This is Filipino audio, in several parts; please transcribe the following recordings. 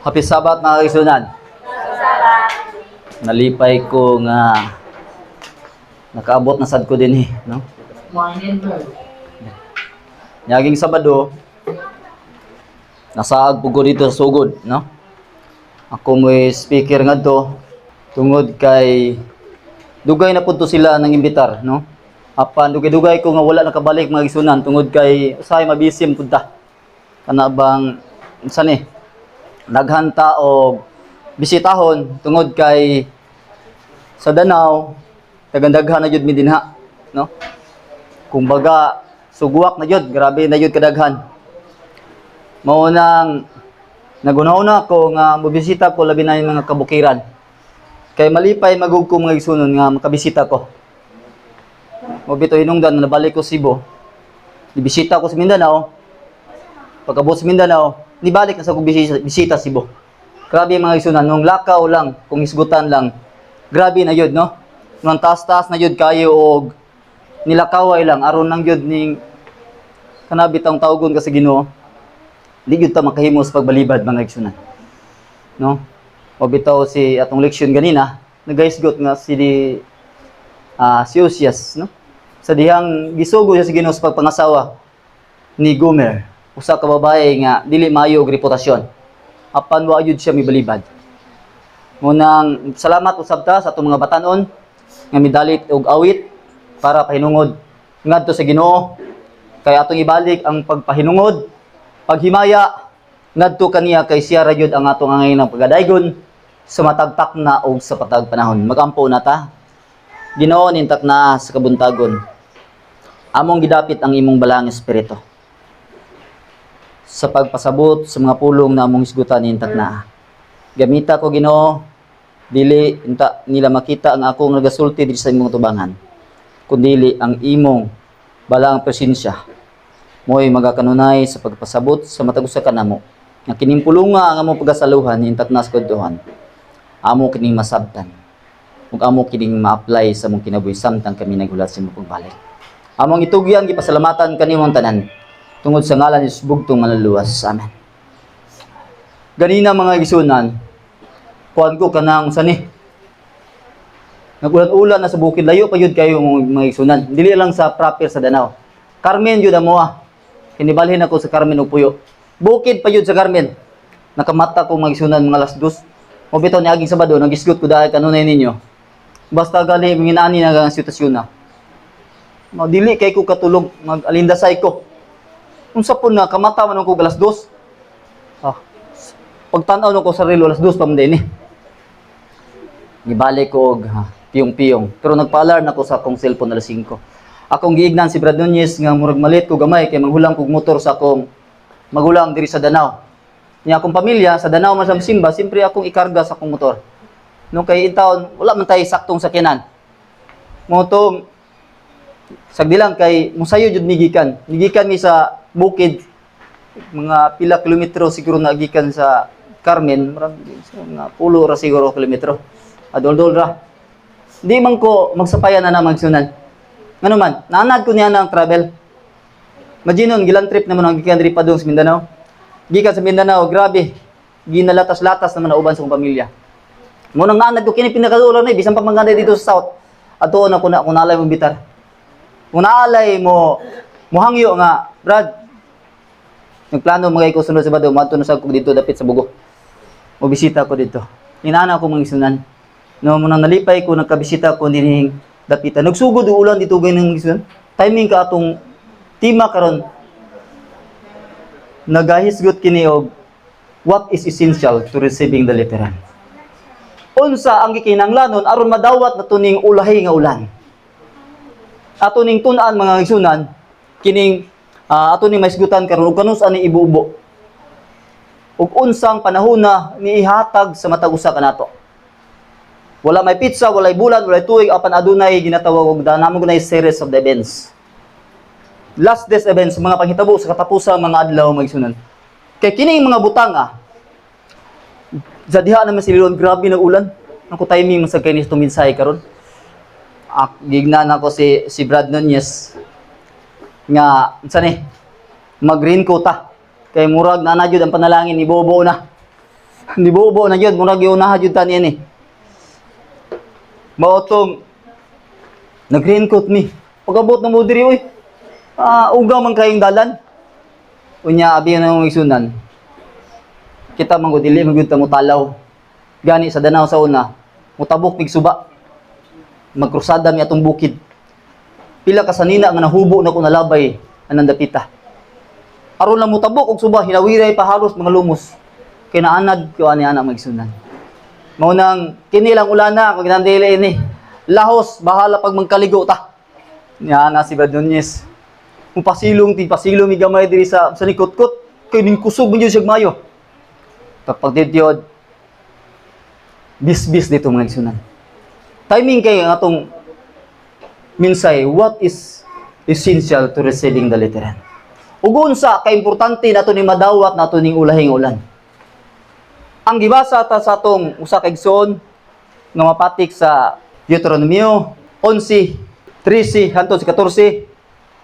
Happy Sabat mga kaigsunan. Nalipay ko nga nakaabot na sad ko din no? Nyaging Sabado, nasaag po ko dito sa sugod, no? Ako mo'y speaker nga to, tungod kay dugay na punto sila nang imbitar, no? Apan dugay-dugay ko nga wala nakabalik mga kaigsunan tungod kay usahay mabisim punta. Kana bang sani? Naghanta o bisitahon tungod kay sa Danau tagandaghan na jud mi dinha, no? Kumbaga sugwak na jud, grabe na jud kadaghan. Mao nang nagunahuna ko nga mobisita ko labi na yung mga kabukiran. Kay malipay magug ko mga igsunon nga makabisita ko. Mobito hinungdan nabalik ko Cebu. Nibisita ko sa Mindanao. Pagkabot sa Mindanao, nibalik na sa kong bisita Cebu. Grabe mga igsunan, nung lakaw lang, kung isgutan lang, grabe na yun, no? Nung taas-taas na yun kayo o nilakaway lang, aron lang yun ning kanabitang tawgon ka sa Ginoo. Di yun ta makahimo sa pagbalibad mga igsunan. No? O bitaw si atong leksyon ganina, nagaisgot nga si Osias, no? Sa dihang gisugo siya sa Ginoo sa pagpangasawa ni Gomer. Usa ka babae nga dili maayo og reputasyon. Apan wa jud siya mibalibad. Munang salamat usab ta sa atong mga batan-on nga midalit og awit para pahinungod ngadto sa Ginoo. Kay atong ibalik ang pagpahinungod, paghimaya ngadto kaniya kay siya ra jud ang atong angayong pagadaygon sa matagtak na og sa patag panahon. Magampo na ta. Ginoo nintak na sa kabuntagon. Among gidapit ang imong balang espiritu sa pagpasabot sa mga pulong na among isgutan nintak na. Gamita ko Ginoo, dili inta nila makita ang akong nagasulti diri sa imong tubangan, kundi ang imong balang presensya mo'y magakanunay sa pagpasabot sa matag usa kanamo. Nga kining pulunga ang among pagasaluhan nintak na sa kadtuhan. Amo kining masabtan. Ug amo kining ma-apply sa among kinabuhi samtang kami naghulat sa imong pagbalik. Among itugyan gipasalamatan kanimong tanan. Tungod sa ngalan ni Jesus bugtong manluluwas. Amen. Ganina mga igsunan, kuan ko kanang sani. Nagulat-ulan na sa bukid, layo pa yun kayo mga igsunan. Dili lang sa proper sa Danau. Carmen yun amo Hinibalhin ako sa Carmen ug Puyo. Bukid pa yun sa Carmen. Nakamata ko mga igsunan mga alas 2. O bitaw ni aging Sabado, nagisgot ko dahil kanunay ninyo. Basta gali minani na ang sitwasyon na. Dili kay ko katulog, mag-alindasay ko. Unsa po na kamata man ko alas 2. Pagtanaw ko sa relo alas 2 pa man din Gibalik ko og piyong-piyong. Pero nagpa-alarm ako sa akong cellphone alas 5. Akong giignan si Brad Nunez nga murag malit ko gamay kay maghulang kog motor sa akong magulang diri sa Danau. Nya akong pamilya sa Danau man sa Simba, simpre akong ikarga sa akong motor. Nung kay intawon wala man tay saktong sakyanan. Motong sagdi lang kay musayo jud migikan. Migikan mi sa bukid mga pila kilometro siguro na gikan sa Carmen, mga pulo ra siguro kilometro. Adol-dol ra. Di man ko magsapayan na magsunan. Ngano man, naanad ko niya ng travel. Majinon gilan trip naman ang gikan diri padung sa Mindanao. Gikan sa Mindanao, grabe. Ginalatas-latas naman na uban sa akong pamilya. Mo nang naanad ko kini pinakadulo na bisan pa manganda dito sa south. Ato na ko nalay mo bitar. Kung naalay mo hangyo nga, Brad, nagplano mga ikaw sunod sa Bado, matunusag ko dito dapit sa Bugo. O bisita ko dito. Inana ko mga isunan. No, munang nalipay ko, nagkabisita ko din dapitan. Nagsugod ulan dito ganyan ng isunan. Timing ka atong tima karon. Nagahisgot kini og what is essential to receiving the literal. Unsa ang gikinahanglanon aron madawat na tuning ulahi nga ulan. Ato ning tun-an mga igsunan kining ato ning maisgutan karon ug kanus ani ibuubo. Ug unsang panahona ni ihatag sa matag usa kanato. Wala may pizza, walay bulan, walay tuig apan adunay ginatawag og danamo gunay series of the events. Last days events mga panghitabo sa katapusang mga adlaw mga igsunan. Kay kining mga butanga sa diha naman sililon grabe na ulan. Ako timing man sa kay ni tuminsay karon. Gignan ako si Brad Nunez nga unsa ni mag-raincoat ta kay murag na jud ang panalangin ni Bobo na Di buo na yun, murag iunahan yun tani ni. Maotong, nag-raincoat mi. Pag-abot na mo diri, uy. Ugaw man kayong dalan. Unya, abi na yung isunan. Kita man ko, dili man yun mo talaw. Gani sa danaw sa una, mutabok mig suba. Magkrusada mi atong bukid. Pila ka sanina nga nahubo na ko nalabay anang dapita. Aron lang mutabok og suba, hinawiray pa halos mga lumos. Kay naanad ko ani ana magsunan. Mao nang kini lang ulana kung ginandili ini. Lahos bahala pag magkaligo ta. Nya na si Brad Nunez. Kung pasilong mi gamay diri sa nikot-kot, kay ning kusog man jud siya mayo. Kapag didyod bis dito mga igsunan. Timing kay ang atong minsay, what is essential to receiving the literal? Ug unsa ka importante nato ni madawat nato ning ulahing ulan. Ang gibasa ta sa atong usa ka igsoon nga mapatik sa Deuteronomio 11:13 hangtod 14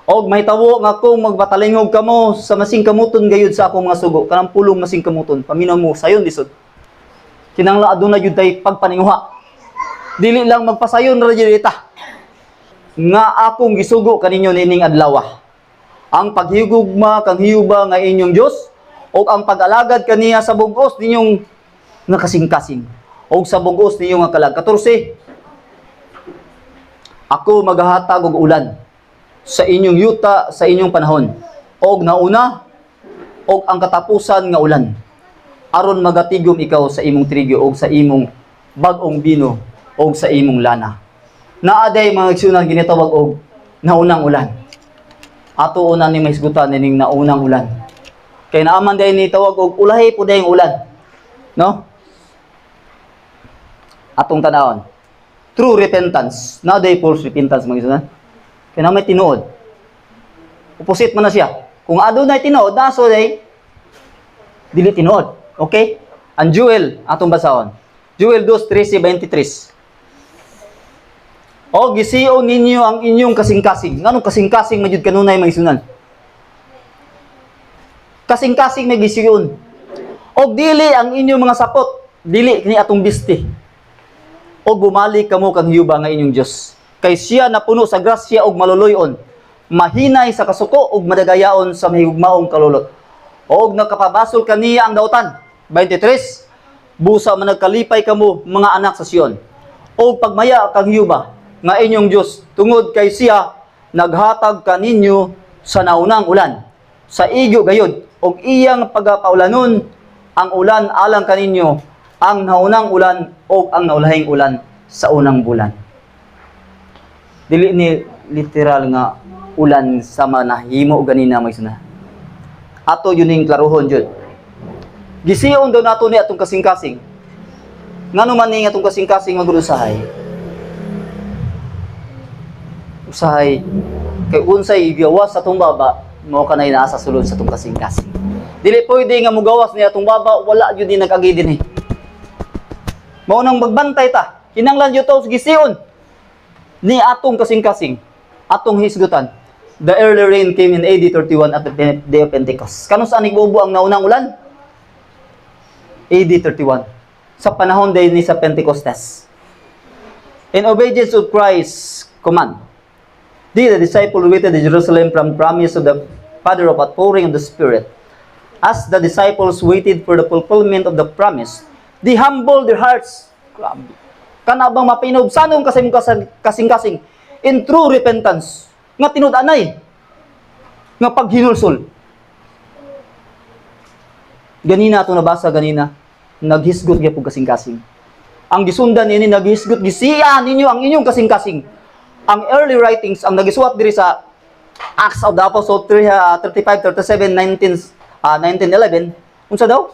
og mahitawo nga kung magbatalingog kamo sa masing kamuton gayud sa akong mga sugo kanang pulong masing kamuton paminaw mo sayon lisod. Kinangla aduna jud tay pagpaninguha. Dili lang magpasayon ra jud ita. Nga akong gisugo kaninyo nining adlaw. Ang paghigugma kang hiyuba nga inyong Dios o ang pag-alagad kaniya sa bugos ninyong nga kasing-kasing o sa bugos ninyo nga kalag. 14. Ako maghahatag og ulan sa inyong yuta sa inyong panahon og nauna og ang katapusan nga ulan aron magatigom ikaw sa imong trigo og sa imong bag-ong bino og sa imong lana. Naaday mga igsunan ginitawag og naunang ulan. Ato una ni mahisgutan ning naunang ulan. Kay naaman day ni tawag og ulahi po dayong ulan. No? Atong tanawon. True repentance. Naaday false repentance mga igsunan. Kaya na may tinuod. Opposite man na siya. Kung adunay tinuod, naso day dili tinuod. Okay? Ang Joel atong basahon. Joel 2:13-23. O gisiyo ninyo ang inyong kasing-kasing. Nganong kasing-kasing majud kanunay mga isunan? Kasing-kasing may gisiyon. O dili ang inyong mga sapot, dili kini atong bisti. O bumalik kamo kang hiyuba nga inyong Dios. Kay siya napuno sa grasya og maluluyon, mahinay sa kasuko og madagayaon sa mahigugmaong kalulot. Og nakapabasol kaniya ang dautan. 23. Busa man nagkalipay kamo mga anak sa Sion. Og pagmaya kang hiyuba nga inyong Dios tungod kay siya naghatag kaninyo sa naunang ulan sa igyo gayod og iyang pagakaulanon ang ulan alang kaninyo ang naunang ulan og ang naulahing ulan sa unang bulan. Dili ni literal nga ulan sama nahimo ganina may suna. Ato yun ning klaruhon jud. Gisiyon daw nato ni atong kasing-kasing. Ngano man ni atong kasing-kasing magurusahay? Usahay kay unsay igawas sa atong baba mao kanay naa sa sulod sa atong kasing-kasing. Dili pwede nga mugawas ni atong baba wala jud ni nag-agi dinhi. Mao nang magbantay ta. Kinanglan jud to gisiyon ni atong kasing-kasing. Atong hisgutan. The early rain came in AD 31 at the day of Pentecost. Kano saan nagbubo ang naunang ulan? AD 31. Sa panahon din ni sa Pentecostes. In obedience to Christ's command, the disciple waited in Jerusalem from promise of the Father of outpouring of the Spirit. As the disciples waited for the fulfillment of the promise, they humbled their hearts. Grabe. Kanabang mapinob sanong kasing-kasing in true repentance. Nga tinud-anay. Nga paghinulsol. Ganina ito nabasa ganina. Naghisgot gyapon kasing-kasing. Ang gisundan ini naghisgot gisiya ninyo ang inyong kasing-kasing. Ang early writings ang nagisuwat diri sa Acts of the Apostles 35:37 19:11 unsa daw?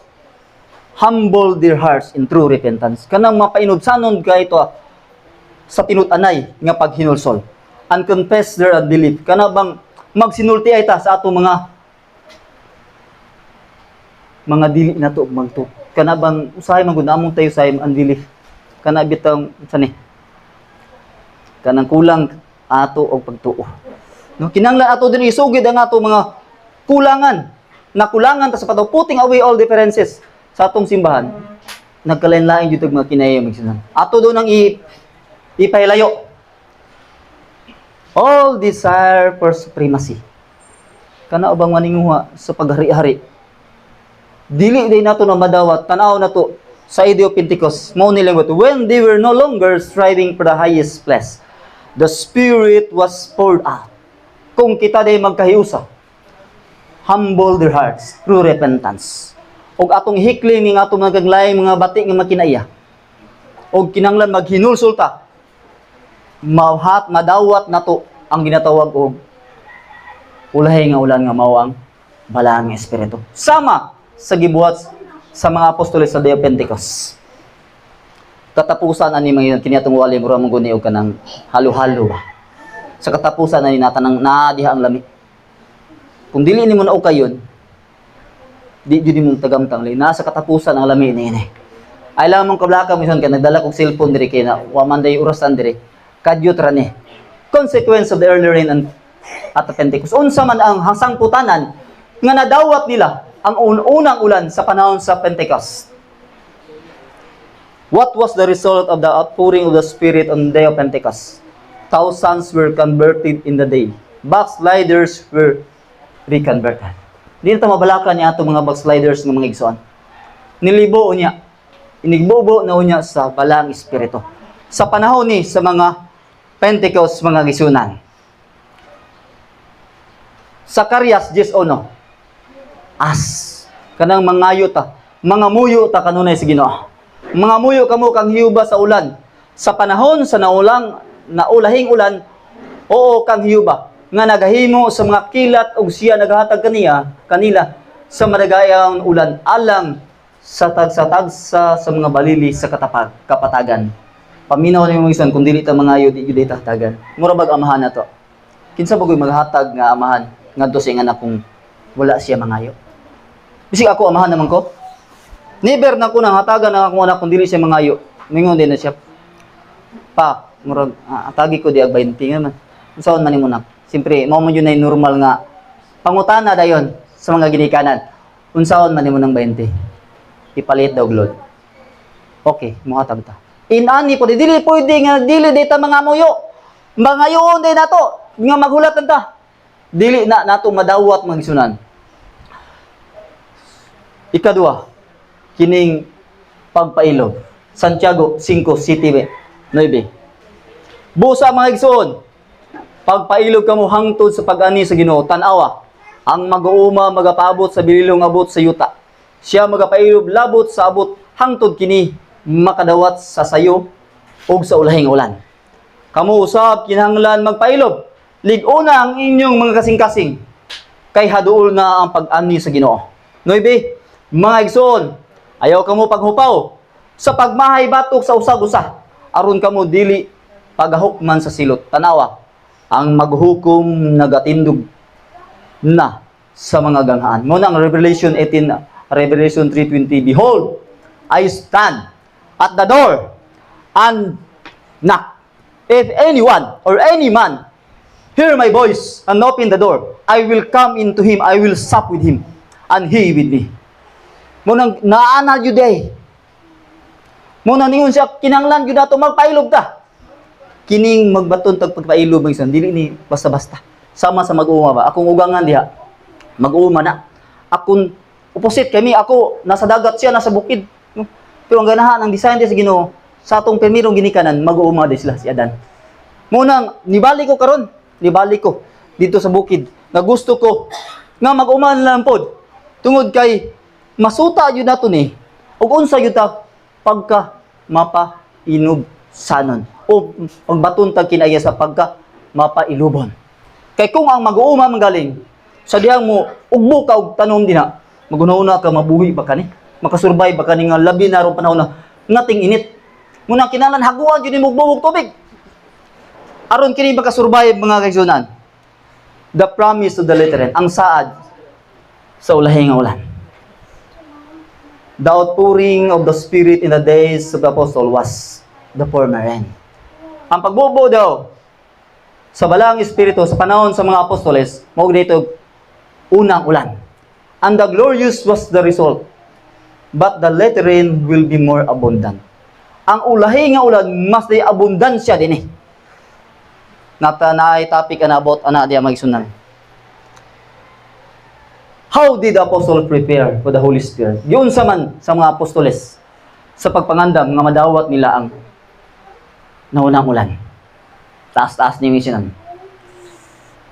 Humble their hearts in true repentance. Kanang mapainobsanon kay ito sa tinud-anay nga paghinulsol. And confess their unbelief. Kana bang magsinulti ay ta sa ato mga dili nato ug magtu. Kana bang usahay man gud among tayo sa unbelief. Kana bitang sani kanang kulang ato og pagtuo. No, kinanglan ato din isugid ang ato mga kulangan. Nakulangan ta sa putting away all differences. sa atong simbahan, nagkalain-lain jud mga kinaya magsunan. Ato do nang ipahilayo. All desire for supremacy. Kana ubang maninguha sa paghari-hari. Dili day nato na madawat, tanaw na to sa Ideo Pentecost. Mao nila when they were no longer striving for the highest place, the Spirit was poured out. Kung kita day magkahiusa, humble their hearts through repentance. Og atong hikling ng atong nagaglaing mga bati nga makinaiya. Og kinanglan maghinulsulta. Madawat nato ang ginatawag og ulahay nga ulan nga mao ang balaang espiritu. Sama sa gibuhat sa mga apostoles sa Day of Pentecost. Katapusan ani mga kinatong wali mura mong guni og kanang halo-halo ba. Sa katapusan ani natanang diha ang lami. Kung dili nimo na kayon, di jud nimo tagamtang nasa katapusan ang lami niini. Ay lang mong kablaka minsan ka nagdala kog cellphone diri kay na wa man day orasan diri. Kadyot ra ni. Consequence of the early rain at the Pentecost. Unsa man ang sangputanan nga nadawat nila ang unang ulan sa panahon sa Pentecost. What was the result of the outpouring of the Spirit on the day of Pentecost? Thousands were converted in the day. Backsliders were reconverted. Di na mabalakan niya itong mga backsliders ng mga igsoon. Nilibo niya. Inigbobo na niya sa balang espiritu. Sa panahon ni sa mga Pentecost mga gisunan. Zacarias 10:1. Kanang mangayo ta, mga muyo ta kanunay sa Ginoo. Mga muyo kamo kang hiyuba sa ulan. Sa panahon sa naulahing ulan, oo kang hiyuba nga nagahimo sa mga kilat ug siya nagahatag kanila sa madagayang ulan alang sa tagsa-tagsa sa mga balili sa kapatagan. Paminaw ni mo isan kung dili ta mangayo di jud ta hatagan. Mura bag amahan na to. Kinsa bagoy maghatag nga amahan ngadto sa anak kung wala siya mangayo. Bisig ako amahan naman ko. Never na ko nang hatagan na akong anak kung dili siya mangayo. Ningon din na siya. Pa, murag atagi ko di ag 20 nga man. Unsaon man nimo nak? Siyempre, mao man yun ay normal nga pangutana dayon sa mga ginikanan. Unsaon man nimo ng 20? Ipalit daw glod. Okay, muhatag ta. Inani po dili pwede nga dili data mga muyo. Mangayoon din nato nga maghulatan ta. Dili na nato madawat magsunan. Ikadua, kining pagpailog. Santiago 5:9. Busa mga igsoon, pagpailog kamo hangtod sa pag-ani sa Ginoo, tan-awa ang mag-uuma magapaabot sa bililong abot sa yuta. Siya magapailog labot sa abot hangtod kini makadawat sa sayo ug sa ulahing ulan. Kamo usab kinahanglan magpailob. Lig-una ang inyong mga kasing-kasing kay haduol na ang pag-ani sa Ginoo. 9. Mga igsoon, ayaw kamo paghupaw sa pagmahay batok sa usag-usa aron kamo dili pagahukman sa silot. Tanawa, ang maghukom nagatindog na sa mga ganghaan. Muna ang Revelation 3:20, Behold, I stand at the door and knock. If anyone or any man hear my voice and open the door, I will come into him, I will sup with him, and he with me. Munang naana jud day. Munang ningon siya kinanglan jud nato magpailog ta. Kining magbaton tag pagpailog mga isan dili ni basta-basta. Sama sa mag-uuma ba? Akong ugangan diha. Mag-uuma na. Akong opposite kami, ako nasa dagat siya nasa bukid. Pero ang ganahan ang design sa Ginoo sa atong permirong ginikanan mag-uuma din sila si Adan. Munang nibalik ko karon, nibalik ko dito sa bukid. Na gusto ko nga mag-uuma lang pod. Tungod kay masuta jud nato ni. Ug unsa jud ta pagka mapainog sanon o pagbaton tag kinaya sa pagka mapailubon. Kay kung ang mag-uuma magaling sa dihang mo ugbo ka og tanom dinha, magunahuna ka mabuhi ba kani? Makasurvive ba kani nga labi na ron panahon na nating init. Muna kinahanglan haguan jud nimo og tubig. Aron kini makasurvive mga kaigsunan. The promise of the letter ang saad sa ulahing nga ulan. The outpouring of the Spirit in the days of the apostle was the former rain. Ang pagbubo daw sa balang espiritu sa panahon sa mga apostoles, mao dito unang ulan. And the glorious was the result. but the latter rain will be more abundant. Ang ulahi nga ulan, mas di abundansya din eh. Natanay topic na about ana diya magsunan. How did the apostle prepare for the Holy Spirit? Yun sa man sa mga apostoles sa pagpangandam nga madawat nila ang naunang ulan. Taas-taas ni misinan.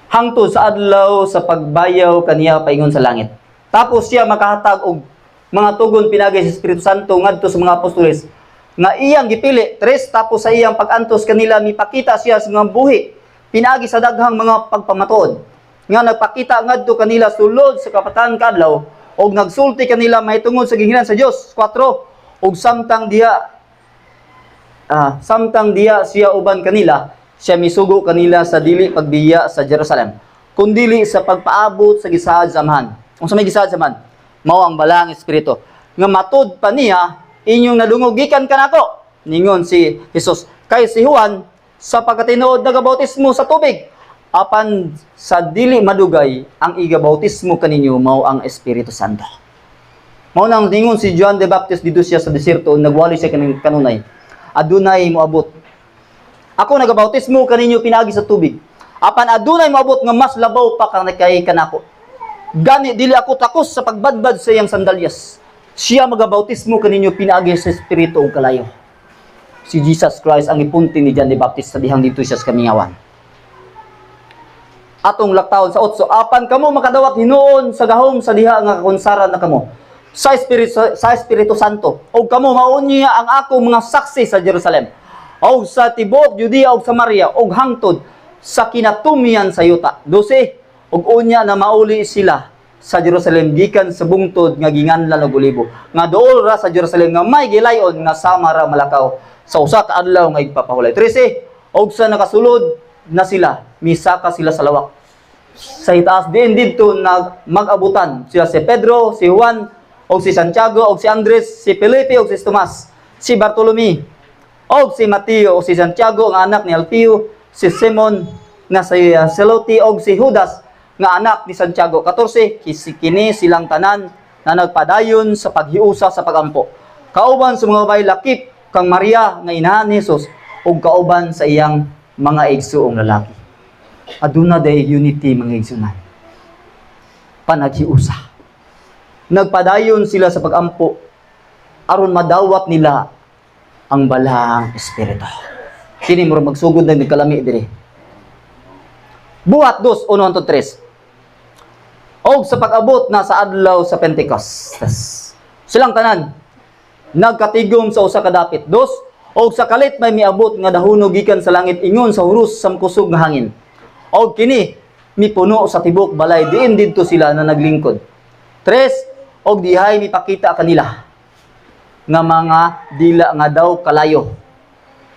Hangtod sa adlaw sa pagbayaw kaniya paingon sa langit. Tapos siya makahatag og mga tugon pinagay sa Espiritu Santo ngadto sa mga apostoles nga iyang gipili. Tres, tapos sa iyang pag-antos kanila mipakita siya sa mga buhi pinagi sa daghang mga pagpamatuod nga nagpakita ngadto kanila sulod sa kapatan kadlaw og nagsulti kanila mahitungod sa ginghinalan sa Dios. 4, og samtang diya siya uban kanila, siya misugo kanila sa dili pagbiya sa Jerusalem kundili sa pagpaabot sa gisaad samahan. Unsa may gisaad samahan? Mao ang balang espiritu nga matud pa niya inyong nadungog gikan kanako, ningon si Jesus. Kay si Juan sa pagkatinuod nagabautismo sa tubig, apan sa dili madugay ang igabautismo kaninyo mao ang Espiritu Santo. Mao nang ningon si John the Baptist dito siya sa desierto, nagwali siya kanunay. Adunay moabot. Ako nagabautismo kaninyo pinagi sa tubig. Apan adunay moabot nga mas labaw pa kay kanako. Gani dili ako takos sa pagbadbad sa iyang sandalyas. Siya magabautismo kaninyo pinagi sa Espiritu ug kalayo. Si Jesus Christ ang ipunti ni John the Baptist sa dihang dito siya sa kamingawan. Atong laktawon sa 8, apan kamo makadawat hinuon sa gahom sa diha nga konsaran na kamo sa Espiritu Santo, og kamo maunya ang akong mga saksi sa Jerusalem, og sa tibuok Judea og Samaria, og hangtod sa kinatumian sa yuta. 12, og unya na mauli sila sa Jerusalem gikan sa bungtod nga ginganlan og olibo, nga dool ra sa Jerusalem nga may gilayon nga sama ra malakaw sa usa ka adlaw nga igpapahulay. 13, og sa nakasulod na sila, misaka sila sa lawak. Sa itaas din dito mag-abutan sila si Pedro, si Juan, o si Santiago, o si Andres, si Felipe, o si Tomas, si Bartolome, o si Mateo, o si Santiago, nga anak ni Alfeo, si Simon, nga si Celote, o si Judas, nga anak ni Santiago. 14, kini silang tanan na nagpadayon sa paghiusa sa pagampo. Kauban sa mga babae lakip, kang Maria, nga inahan ni Jesus, o kauban sa iyang mga igsuong lalaki. Aduna day unity mga igsunan. Panaghiusa. Nagpadayon sila sa pagampo aron madawat nila ang balang espiritu. Kini mo magsugod ng kalami diri. Buhat 2:1-3. Og sa pag-abot na sa adlaw sa Pentecostes, silang tanan nagkatigom sa usa ka dapit. 2, og sa kalit may miabot nga dahuno gikan sa langit ingon sa huros sa kusog nga hangin. Og kini mipuno sa tibok balay diin didto sila na naglingkod. 3, og dihay mipakita kanila nga mga dila nga daw kalayo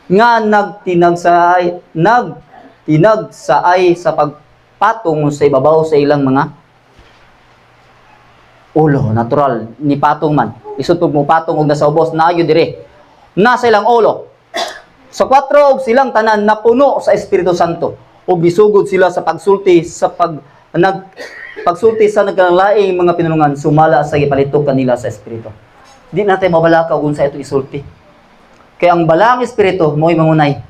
nga nagtinag sa pagpatong sa ibabaw sa ilang mga ulo. Natural ni patong man. Isod pag mo patong og nasa ubos na ayo dire. Nasa ilang ulo. Sa 4, og silang tanan napuno sa Espiritu Santo. O bisugod sila sa pagsulti sa pagsulti sa nagkalaing mga pinulungan sumala sa ipalitok kanila sa espiritu. Di natin mabalakaw kung sa ito isulti. Kaya ang balang espiritu mo'y mangunay.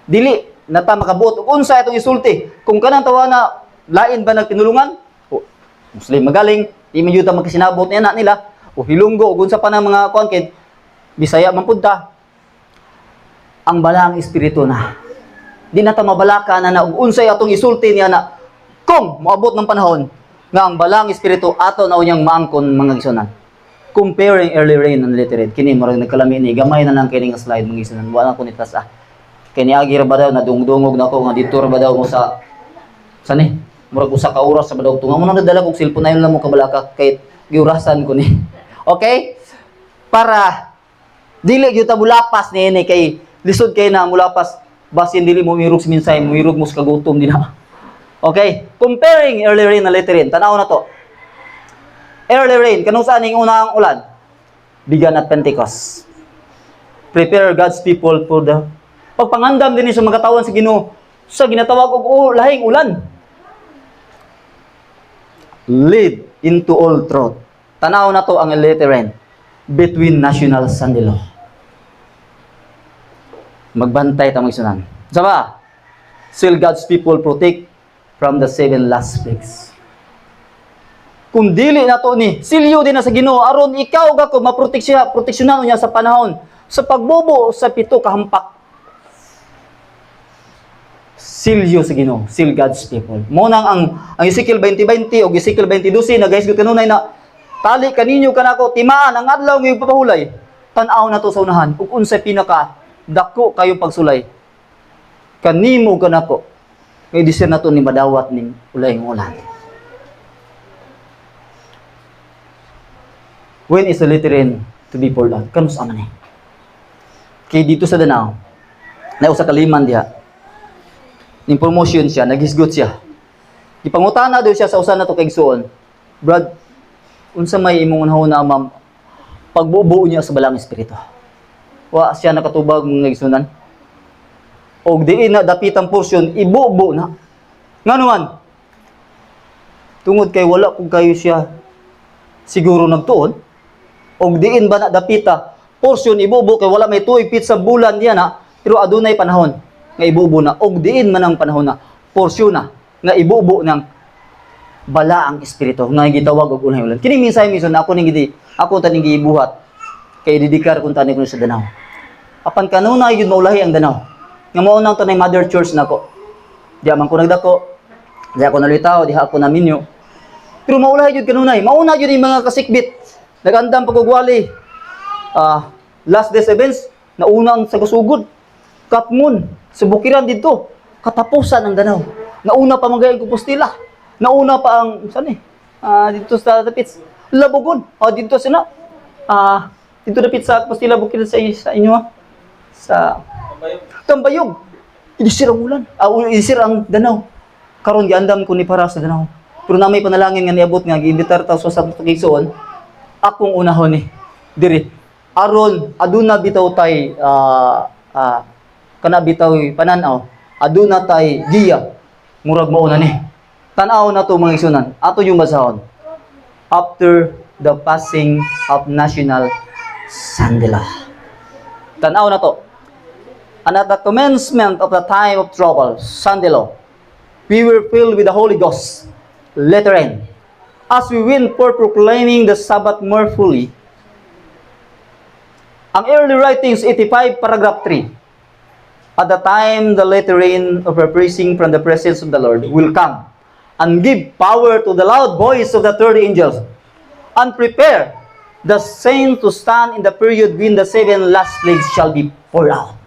Dili nata makabuot kung sa itong isulti. Kung kanang tawa na lain ba nagpinulungan? O Muslim magaling, di man yuta magkasinabot niya na nila. O hilunggo o kung sa pa ng mga kuangkid, Bisaya man punta. Ang balang espiritu na. Di na ta mabalaka na unsay atong isulti niya na kung moabot ng panahon nga ang balang espiritu ato na unyang maangkon mga igsunan. Comparing early rain and later rain, kini murag nagkalami ni gamay na lang kini nga slide mga igsunan. Wala ko nitas kini agi ra ba daw na dungdungog nako nga dito ra ba daw mo sa sani murag usa ka oras sa ba daw tunga mo nang nadala kog cellphone ayon lang mo kabalaka kay giurasan ko ni. Okay? Para dili gyud ta mulapas niini kay lisod kay na mulapas basin dili mo mirog si minsay, mirog mo sa kagutom din ha. Okay, comparing early rain and later rain. Tanaw na to. Early rain, kanung saan ning unang ulan? Began at Pentecost. Prepare God's people for the pagpangandam din sa mga katawan sa Ginoo sa ginatawag og lahing ulan. Lead into all truth. Tanaw na to ang later rain. between national sandilo. Magbantay ta magsunan. Sama, still God's people protect from the 7 last plagues. Kung dili na to ni, silyo din na sa Ginoo aron ikaw gako maproteksyonan niya sa panahon sa pagbobo sa 7 kahampak. Silyo sa Ginoo, seal God's people. Mo nang ang Ezekiel 20:20 o Ezekiel 20:12 nagahisgot kanunay na tali kaninyo kanako timaan ang adlaw nga ipapahulay. Tan-aw na to sa unahan ug unsay pinaka dako kayo pagsulay. Kanimo kanako. Kay disir na to ni madawat ning ulay ng ulan. When is the latter rain to be poured out? Kanus aman eh. Kay dito sa Danao, na usa ka liman diha. Ning promotion siya, naghisgot siya. Ipangutana daw siya sa usa na to kay igsuon. Brad, unsa may imong unahon na ma'am pagbubuo niya sa balang espiritu. Wa siya nakatubag mga igsunan. Og diin na dapitang porsyon ibubo na. Nganuman? Tungod kay wala kung kayo siya siguro nagtuon. Og diin ba na dapita porsyon ibubo kay wala may tuig pit sa bulan diya na pero adunay panahon nga ibubo na og diin man ang panahon na porsyon na nga ibubo ng bala ang espiritu nga gitawag og unay ulan. Kini minsay mison ako taning gibuhat kay didikar kun tani ko sa Danao. Apan kanuna gyud maulahi ang Danao. Nga mao nang tanay mother church nako. Diha man ko nagdako. Diha ako nalitaw, diha ako naminyo. Pero maulahi gyud kanunay. Mauna gyud yung mga kasikbit. Nagandam pagugwali. Last days events nauna ang sagasugod. Katmun sa bukiran dito. Katapusan ang Danao. Nauna pa mga Compostela. Nauna pa ang dito sa Tapits. Labugon. Dito sina. Dito dapit sa Compostela bukiran sa inyo sa Tambayog. Idisir ang ulan. Idisir ang Danao. Karon giandam ko ni para sa Danao. Pero na may panalangin nga niabot nga giimbitar ta sa Kigsoon. Akong unahon ni diri. Aron aduna bitaw tay kana bitaw pananaw. Aduna tay giya. Murag mao na ni. Tan-aw na to mga igsunan. Ato yung basahon. After the passing of national sandila. Tan-aw na to. And at the commencement of the time of trouble, sandilo, we were filled with the Holy Ghost. Letter N. As we went for proclaiming the Sabbath more fully, ang early writings 85 paragraph 3. At the time the latter rain of praising from the presence of the Lord will come and give power to the loud voice of the 30 angels and prepare the saints to stand in the period when the 7 last plagues shall be poured out.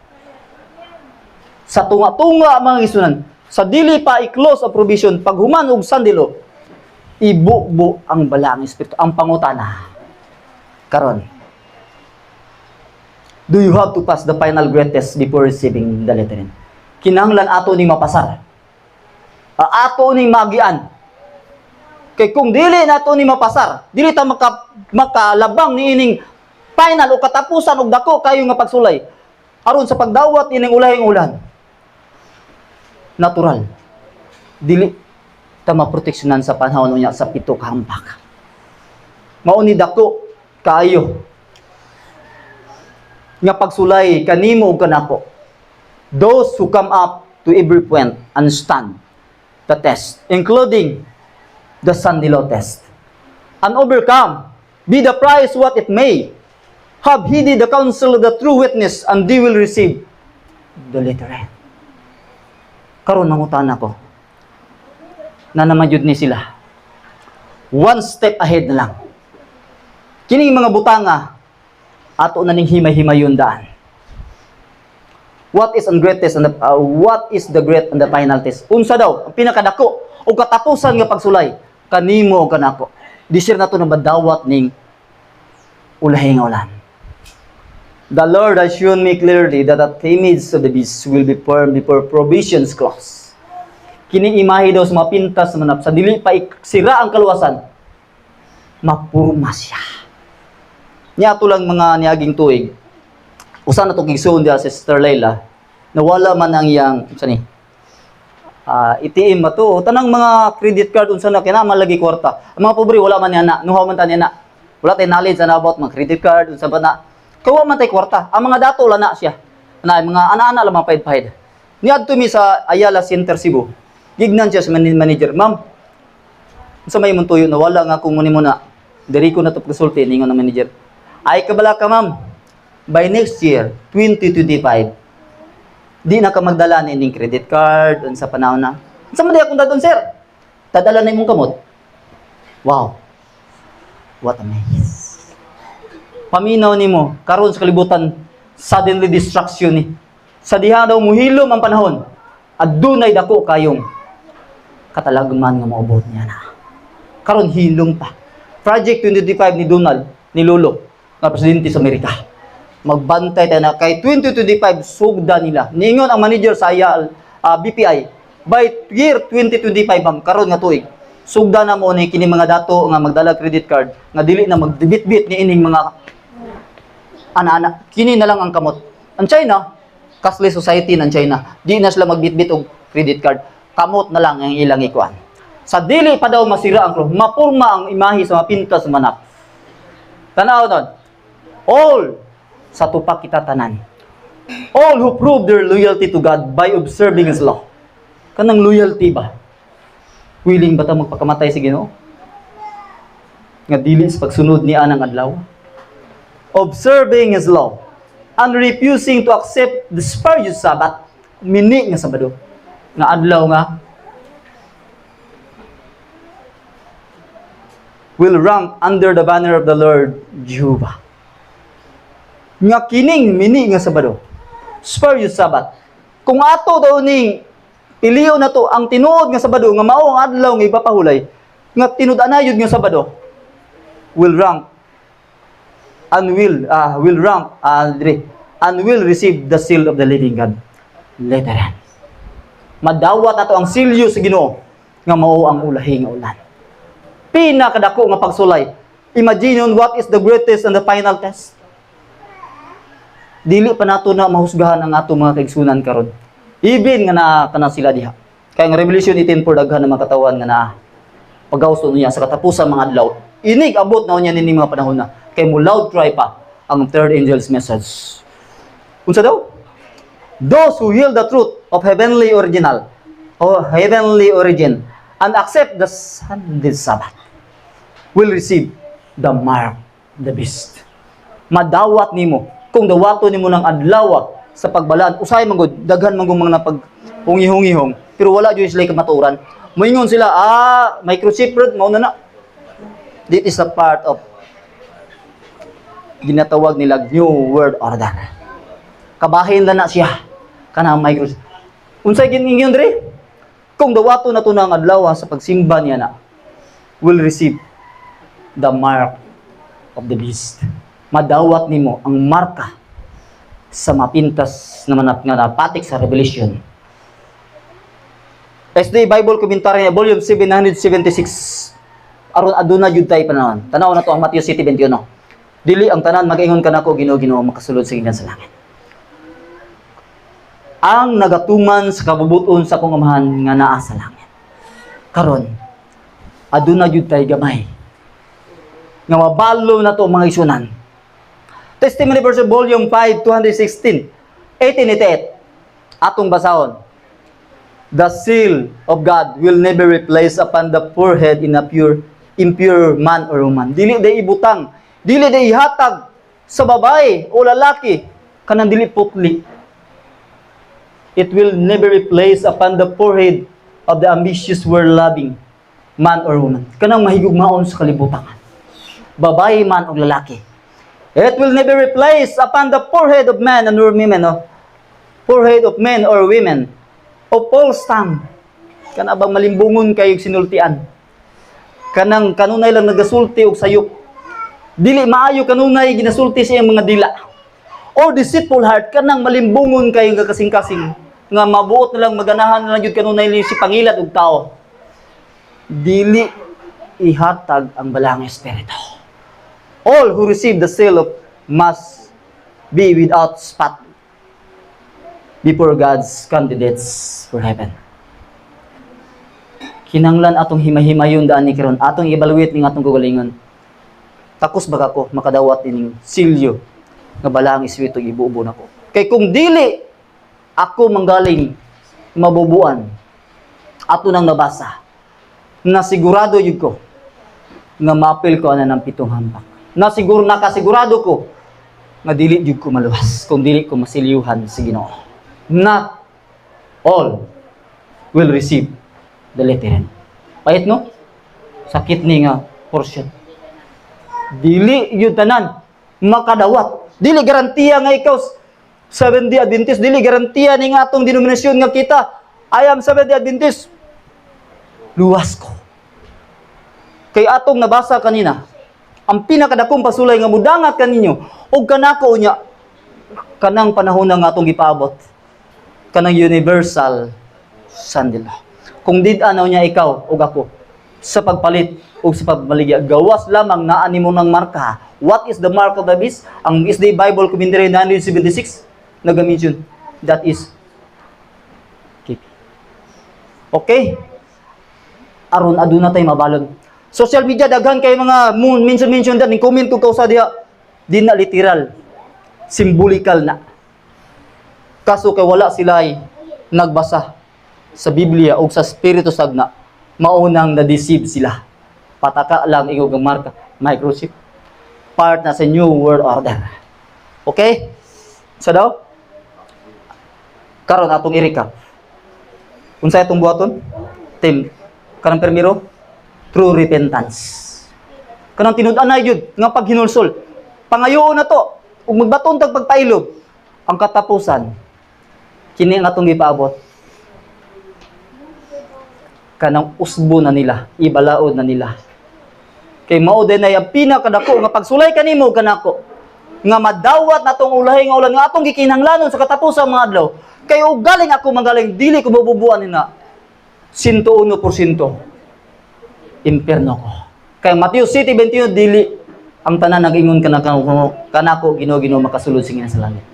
Sa tunga-tunga mga isunan, sa dili pa i-close ang provision, pag human og sandilo, ibubo ang bala ang espiritu, ang pangutana. Karon, do you have to pass the final great test before receiving the letter? Kinahanglan ato ning mapasar. Ato ning magian. Kay kung dili nato ni mapasar, dili ta makalabang ni ining final o katapusan og dako kayo nga pagsulay. Aron sa pagdawat ining ulahing ulan. Natural. Dili ta maproteksyonan sa panahon unya sa 7 kahampak. Mao ni dako kayo nga pagsulay kanimo ug kanako. Those who come up to every point and stand the test, including the sandilo test, and overcome, be the price what it may, have heeded the counsel of the true witness, and they will receive the letter N. Karon mangutan ako na naman yun ni sila. One step ahead na lang. Kining mga butanga, ato na ning himay-himayon daan. What is the greatest and what is the great and the final test? Unsa daw ang pinakadako o katapusan nga pagsulay kanimo o kanako. Disir na to na badawat ning ulahi nga ulan. The Lord has shown me clearly that the image of the beast will be firm before provisions close. Kining imahe daw sa mapintas manap sa dili pa sira ang kaluwasan. Mapurma siya. Nya to lang mga niaging tuig. Usa na to kigsoon dia si Sister Layla. Nawala man ang iyang ATM ba to? Tanang mga credit card unsa na kinahanglan lagi kwarta. Ang mga pobre wala man niya na, nuhaw man ta niya na. Wala tay knowledge na about mga credit card unsa ba na. Kawa man tay kwarta. Ang mga dato la na siya. Na mga ana-ana lang mga pahid-pahid. Niadto mi sa Ayala Center Cebu. Gignan siya sa manager, "Ma'am, unsa may imong tuyo na wala nga kung mo na diri ko na to konsulti ningon ang manager. Ay kabala ka, ma'am. By next year, 2025, di na ka magdala ni ining credit card unsa panahon na. Unsa man di akong dadon, sir? Tadala na imong kamot." Wow. What a mess. Paminaw nimo karon sa kalibutan suddenly distraction ni. Sa diha daw muhilom ang panahon. Adunay dako kayong katalagman nga maubot niya na. Karon hilom pa. Project 2025 ni Donald, ni Lolo, nga presidente sa Amerika. Magbantay tayo na kay 2025 sugda nila. Niingon ang manager sa BPI, by year 2025 ma'am, karon nga tuig, sugda na mo ni kini mga dato nga magdala credit card nga dili na magdebit-bit ni ining mga ana-ana. Kini na lang ang kamot. Ang China, cashless society ng China, di na sila magbit-bit og credit card. Kamot na lang ang ilang ikuan. Sa dili pa daw masira ang cross, mapurma ang imahe sa mapintas manap. Tanaw nun. All sa tupak kita tanan. All who prove their loyalty to God by observing His law. Kanang loyalty ba? Willing ba ta magpakamatay sa Ginoo? Nga dili sa pagsunod ni anang adlaw? Observing His law and refusing to accept the spurious Sabbath, mini nga Sabado, nga adlaw nga will rank under the banner of the Lord Jehovah. Nga kining mini nga Sabado, spurious Sabbath. Kung ato daw ning piliyo na to ang tinuod nga Sabado nga mao ang adlaw nga ipapahulay, nga tinud-anayod nga Sabado will rank and will receive the seal of the living God. Later on. Madawat nato ang silyo sa Ginoo nga mao ang ulahi nga ulan. Pinakadako nga pagsulay. Imagine what is the greatest and the final test. Dili pa nato na mahusgahan ang ato mga kaigsunan karon. Even nga na sila diha. Kaya nga Revelation 18 for daghan ng mga katawan nga na pagawso niya sa katapusan mga adlaw. Inig abot na niya nini mga panahon na. Kay mo loud cry pa ang third angel's message. Unsa daw? Those who heal the truth of heavenly origin and accept the Sunday Sabbath will receive the mark of the beast. Madawat nimo kung dawato nimo ng adlaw sa pagbalaan, usay manggod daghan manggong mga napag-hungi-hungihong pero wala jud sila kamaturan. Moingon sila, microchip rod mao na. This is a part of ginatawag nila New World Order. Kabahin na siya kanang microchip. Unsay giningon diri? Kung dawato na to ng adlaw sa pagsimba niya na will receive the mark of the beast. Madawat nimo ang marka sa mapintas na napatik sa Revelation. SD Bible Commentary volume 776. Aron aduna jud tay panahon. Tanaw na to ang Matthew 7:21. Dili ang tanan mag-ingon kanako Ginoo makasulod sa ginan sa langit. Ang nagatuman sa kabubuton sa akong amahan nga naa sa langit. Karon aduna jud tay gamay nga mabalo na to mga isunan. Testimony verse volume 5 216 1888 atong basahon. The seal of God will never replace upon the forehead in a impure man or woman. Dili day ibutang, dili day ihatag sa babae o lalaki kanang dili putli. It will never replace upon the forehead of the ambitious world-loving man or woman. Kanang mahigugmaon sa kalibutan. Babae man o lalaki. It will never replace upon the forehead of men and women, forehead of men or women, o false tongue. Kana bang malimbungon kayo sinultian. Kanang kanunay lang nagasulti og sayop. Dili maayo kanunay ginasulti sa iyang mga dila. Or deceitful heart, kanang malimbungon kayo nga kasing-kasing. Nga mabuot na lang maganahan na lang yun kanunay si pangilat og tao. Dili ihatag ang balang espiritu. All who receive the seal of must be without spot before God's candidates for heaven. Kinanglan atong himahimayon daan ni karon, atong evaluate ning atong kagalingon. takos baga ko makadawat ining silyo nga balang espiritu ibuubo nako. Kay kung dili ako manggaling mabubuan ato nang nabasa na sigurado yun ko nga maapil ko ana ng 7 hambak. Nakasigurado ko nga dili yun ko maluwas kung dili ko masilyuhan sa Ginoo. Not all will receive the letter N. Pahit no? Sakit ni nga portion. Dili yun tanan makadawat. Dili garantiya nga ikaw Seventh-day Adventist. Dili garantiya ni nga atong denominasyon nga kita I am Seventh-day Adventist. Luwas ko. Kay atong nabasa kanina, ang pinakadakong pasulay nga mudangat kaninyo og kanako unya kanang panahon nga atong gipaabot. Kanang universal Sunday law. Kung did-anaw niya ikaw o ako sa pagpalit o sa pagbaligya, gawas lamang na animo ng marka. What is the mark of the beast? Ang SD Bible Commentary 976 nag-mention. That is KP. Okay? Aron aduna tay mabalon. Social media daghan kay mga mention dan ning comment ko sa diha. Di na literal. Symbolikal na. Kaso kay wala sila ay nagbasa sa Biblia o sa Espiritu Sagna, maunang na-deceive sila. Pataka lang ikaw ang marka, microchip. Part na sa New World Order. Okay? Sa daw? Karon atong i-recap. Unsa itong buhaton? Team, kanang permiro, true repentance. Kanang tinud-an na yun, nga paghinulsol. Pangayoon na to, ug magbaton tag pagpailog. Ang katapusan, kini nga atong gipaabot, kanang usbo na nila, ibalaod na nila. Kay mao din ay ang pinakadako nga pagsulay kanimo kanako nga madawat natong ulahi nga ulan nga atong gikinahanglanon sa katapusang mga adlaw. Kay og galing ako magaling dili ko mabubuan nina 101% impierno ko. Kay Mateo 7:21 dili ang tanan nag-ingon kanako Ginoo makasulod sing sa langit.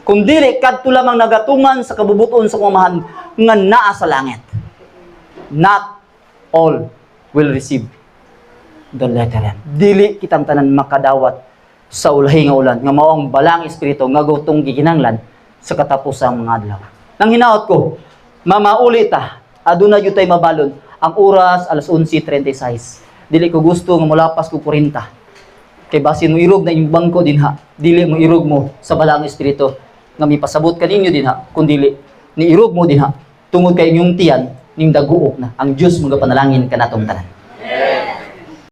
Kung dili kadto lamang nagatuman sa kabubuton sa kumahan nga naa sa langit. Not all will receive the letter N. Dili kitang tanan makadawat sa ulahi nga ulan nga mao ang balang espiritu nga gutong gikinahanglan sa katapusang mga adlaw. Nang hinaot ko, mamauli ta, aduna gyud tay mabalon ang oras alas 11:36. Dili ko gusto nga molapas ko 40. Kay basin mo irog na yung bangko dinha, dili mo irog mo sa balang espiritu nga mipasabot kaninyo dinha, kun dili ni irog mo dinha tungod kay inyong tiyan ning daguok na ang Dios mga panalangin kanatong tanan.